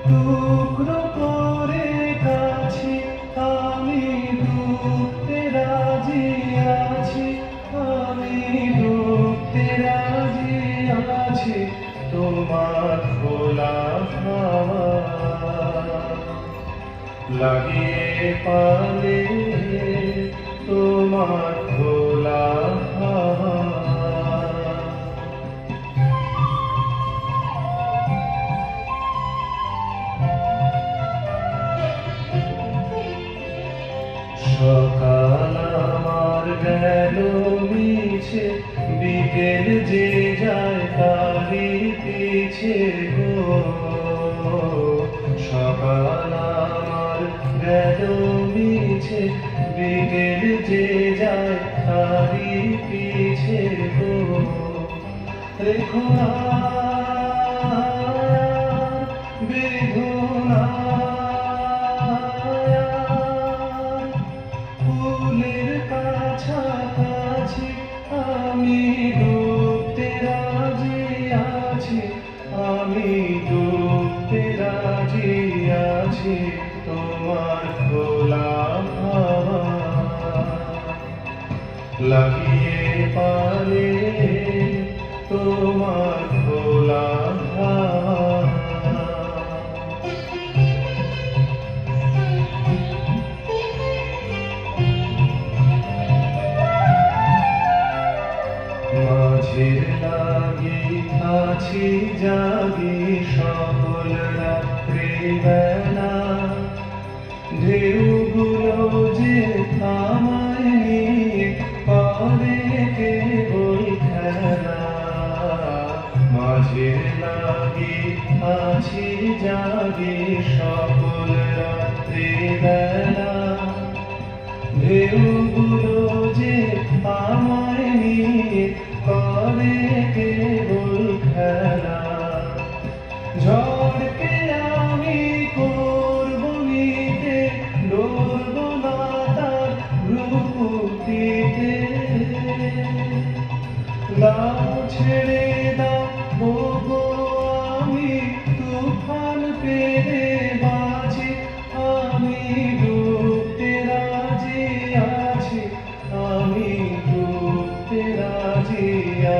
টুকরো করে কাছি আমি ডুবতে রাজি আছি, আমি ডুবতে রাজি আছি তোমার খোলা হাওয়া লাগিয়ে পালে তোমার খোলা হাওয়া। সকাল আমার গেল মিছে, বিকেল যে যায় তারি পিছে গো। সকাল আমার গেল মিছে, বিকেল যে যায় তারি পিছে গো। রেখো না বেদনা ফুলের কাছাকাছি আমি ডুবতে রাজি আছি, আমি ডুবতে রাজি আছি তোমার খোলা হাওয়া লাগিয়ে পালে তোমার খোলা হাওয়া। মাঝের লাগি আছি জাগি সকল রাত্রি বেলা, ঢেউগুলো যে আমায় নিয়ে করে কেবল খেলা। মাঝের লাগি আছি জাগি সকল রাত্রি বেলা, ঢেউগুলো যে আমায় নিয়ে করে কেবল খেলা। ঝড়কে আমি করব নিতে, ডরব না তার রূপটিতে। দাও ছেড়ে দাও ওগো আমি তুফান পেরে বাঁচি, আমি ডুবতে রাজি আছি, আমি ডুবতে রাজি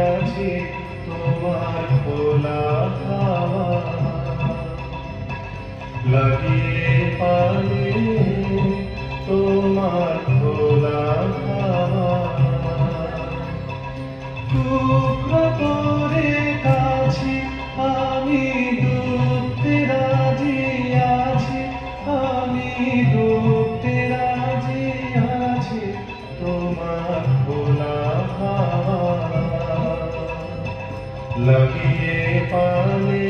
আছি তোমার খোলা হাওয়া লাগিয়ে পালে তোমার খোলা হাওয়া। টুকরো করে কাছি আমি ডুবতে রাজি আছি, আমি ডুবতে রাজি আছি তোমার খোলা হাওয়া লাগিয়ে পালে